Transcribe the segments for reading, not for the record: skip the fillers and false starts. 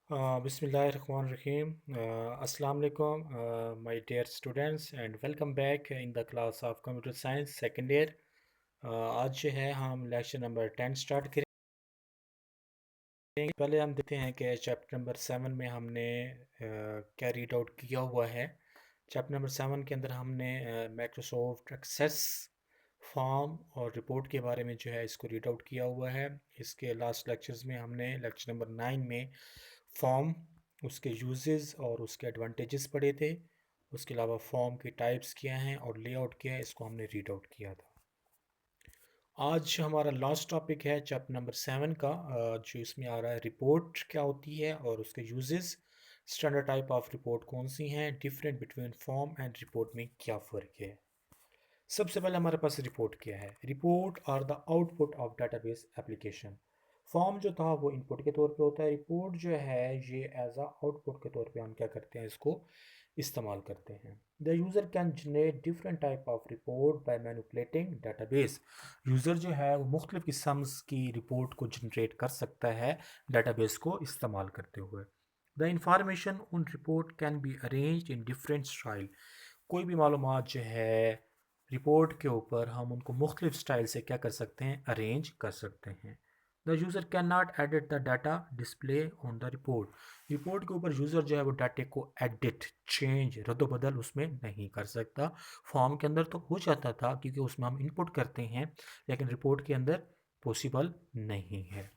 Bismillahirrahmanirrahim. Assalamu alaikum, my dear students, and welcome back in the class of Computer Science second year. आज जो है हम lecture number 10 start करेंगे। पहले हम देखते हैं कि चैप्टर नंबर 7 में हमने क्या रीड आउट किया हुआ है। चैप्टर नंबर 7 के अंदर हमने माइक्रोसॉफ्ट एक्सेस फॉर्म और रिपोर्ट के बारे में जो है इसको रीड आउट किया हुआ है। इसके लास्ट लेक्चर्स में हमने लेक्चर नंबर 9 में फॉर्म, उसके यूजेस और उसके एडवांटेजेस पढ़े थे। उसके अलावा फॉर्म की टाइप्स क्या हैं और लेआउट क्या है, इसको हमने रीड आउट किया था। आज हमारा लास्ट टॉपिक है चैप्टर नंबर 7 का, जो इसमें आ रहा है रिपोर्ट क्या होती है और उसके uses, standard type of report कौन सी हैं, different between form and report में क्या फ़र्क है। सबसे पहले हमारे पास रिपोर्ट क्या है। Report are the output of database application. Form जो था वो इनपुट के तौर पे होता है, रिपोर्ट जो है ये एज अ आउटपुट के तौर पे हम क्या करते हैं, इसको इस्तेमाल करते हैं। The user can generate different type of report by manipulating database. User जो है वो मुख्तलिफ किस्म की रिपोर्ट को जनरेट कर सकता है डेटाबेस को इस्तेमाल करते हुए। द इंफॉर्मेशन उन report can be arranged in different style. कोई भी मालूमात जो है रिपोर्ट के ऊपर हम उनको मुख्तलिफ स्टाइल से क्या कर सकते हैं, अरेंज कर सकते हैं। The user can not edit the data display on the report. Report के ऊपर यूज़र जो है वो डाटे को एडिट, चेंज, रद्दबदल उसमें नहीं कर सकता। फॉर्म के अंदर तो हो जाता था क्योंकि उसमें हम इनपुट करते हैं, लेकिन रिपोर्ट के अंदर पॉसिबल नहीं है।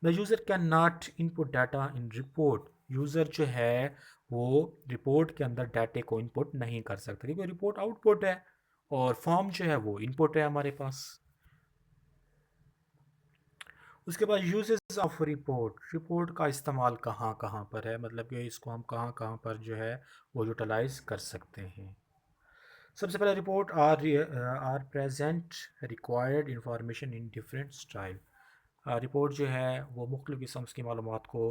The user can not input data in report. User जो है वो रिपोर्ट के अंदर डाटे को इनपुट नहीं कर सकता क्योंकि रिपोर्ट आउटपुट है और फॉर्म जो है वो इनपुट है हमारे पास। उसके बाद यूजेस ऑफ रिपोर्ट। रिपोर्ट का इस्तेमाल कहाँ कहाँ पर है, मतलब कि इसको हम कहाँ कहाँ पर जो है वो यूटिलाइज कर सकते हैं। सबसे पहले report are present required information in different style. Report जो है वो मुख्तलिफ किस्म की मालूमात को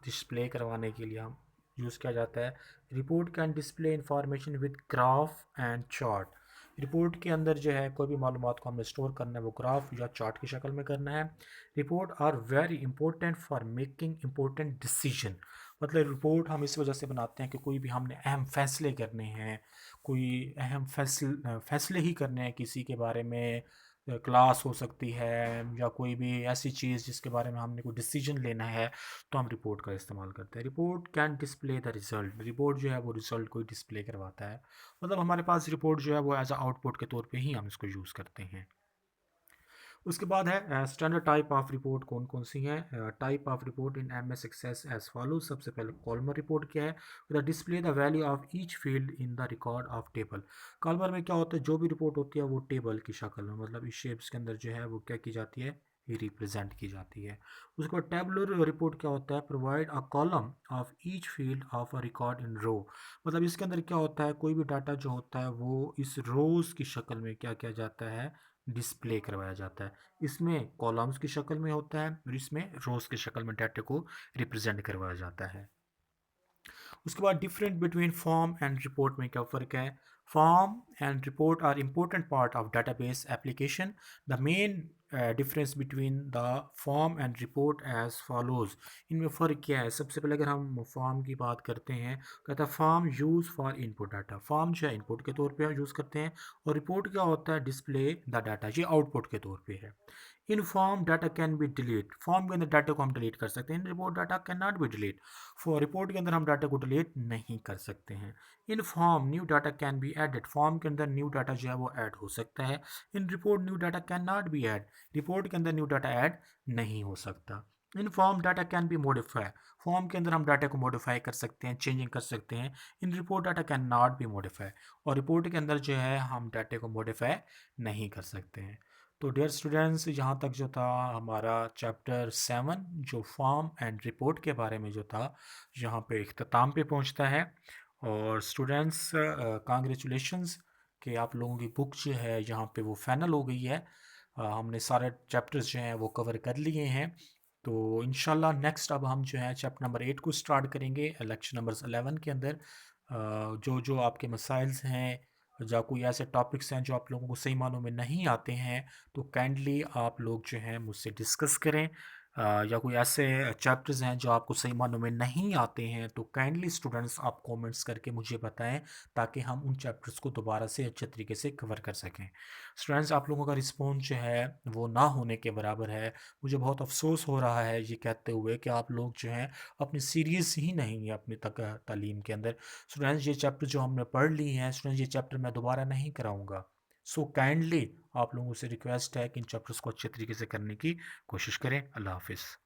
डिस्प्ले करवाने के लिए हम यूज़ किया जाता है। Report can display information with graph and chart. Report के अंदर जो है कोई भी मालूमात को हमने स्टोर करना है वो ग्राफ या चार्ट की शक्ल में करना है। Report are very important for making important decision. मतलब रिपोर्ट हम इस वजह से बनाते हैं कि कोई भी हमने अहम फैसले करने हैं, कोई अहम फैसले ही करने हैं किसी के बारे में, क्लास हो सकती है या कोई भी ऐसी चीज़ जिसके बारे में हमने कोई डिसीजन लेना है, तो हम रिपोर्ट का इस्तेमाल करते हैं। Report can display the result. Report जो है वो रिज़ल्ट को डिस्प्ले करवाता है, मतलब हमारे पास रिपोर्ट जो है वो एज अ आउटपुट के तौर पे ही हम इसको यूज़ करते हैं। उसके बाद है स्टैंडर्ड टाइप ऑफ रिपोर्ट कौन कौन सी हैं। Type of report in M S access as follow. सबसे पहले कॉलमर रिपोर्ट क्या है, the display the value of each field in the record of table. Columnar में क्या होता है, जो भी रिपोर्ट होती है वो टेबल की शक्ल में, मतलब इस शेप्स के अंदर जो है वो क्या की जाती है, ये रिप्रेजेंट की जाती है। उसके बाद टेबुलर रिपोर्ट क्या होता है, provide a column of each field of a record in row. मतलब इसके अंदर क्या होता है, कोई भी डाटा जो होता है वो इस रोज की शक्ल में क्या किया जाता है, डिस्प्ले करवाया जाता है। इसमें कॉलम्स की शक्ल में होता है और इसमें रोज की शक्ल में डाटा को रिप्रेजेंट करवाया जाता है। उसके बाद different between form and report में क्या फ़र्क है। Form and report are important part of database application. The main difference between the form and report as follows. इनमें फ़र्क क्या है। सबसे पहले अगर हम फॉर्म की बात करते हैं, कहता है form use for input data. Form जो है इनपुट के तौर पे यूज़ करते हैं और रिपोर्ट क्या होता है, डिस्प्ले द डाटा, ये आउटपुट के तौर पे है। In form data can be delete. Form के अंदर डाटा को हम डिलीट कर सकते हैं। In report data can not be delete. For report के अंदर हम डाटा को डिलीट नहीं कर सकते हैं। In form new data can be added. Form के अंदर न्यू डाटा जो है वो ऐड हो सकता है। In report new data can not be add. Report के अंदर न्यू डाटा ऐड नहीं हो सकता। In form data can be modify. Form के अंदर हम डाटा को मॉडिफाई कर सकते हैं, चेंजिंग कर सकते हैं। In report data can not be modify. और रिपोर्ट के अंदर जो है हम डाटे को मॉडिफाई नहीं कर सकते हैं। तो डियर स्टूडेंट्स, यहाँ तक जो था हमारा चैप्टर 7 जो फॉर्म एंड रिपोर्ट के बारे में जो था, यहाँ पे इख्तिताम पे पहुँचता है। और स्टूडेंट्स, कांग्रेचुलेशंस कि आप लोगों की बुक जो है यहाँ पे वो फाइनल हो गई है। हमने सारे चैप्टर्स जो हैं वो कवर कर लिए हैं। तो इंशाल्लाह नेक्स्ट अब हम जो है चैप्टर नंबर 8 को स्टार्ट करेंगे लेक्चर नंबर 11 के अंदर। जो जो आपके मसाइल्स हैं या कोई ऐसे टॉपिक्स हैं जो आप लोगों को सही मानों में नहीं आते हैं, तो काइंडली आप लोग जो हैं मुझसे डिस्कस करें। या कोई ऐसे चैप्टर्स हैं जो आपको सही मानों में नहीं आते हैं, तो काइंडली स्टूडेंट्स आप कमेंट्स करके मुझे बताएं, ताकि हम उन चैप्टर्स को दोबारा से अच्छे तरीके से कवर कर सकें। स्टूडेंट्स, आप लोगों का रिस्पॉन्स जो है वो ना होने के बराबर है। मुझे बहुत अफसोस हो रहा है ये कहते हुए कि आप लोग जो हैं अपनी सीरियस ही नहीं है अपनी तक तालीम के अंदर। स्टूडेंट्स, ये चैप्टर जो हमने पढ़ ली हैं स्टूडेंट्स, ये चैप्टर मैं दोबारा नहीं कराऊंगा। सो काइंडली आप लोगों से रिक्वेस्ट है कि इन चैप्टर्स को अच्छे तरीके से करने की कोशिश करें। अल्लाह हाफिज़।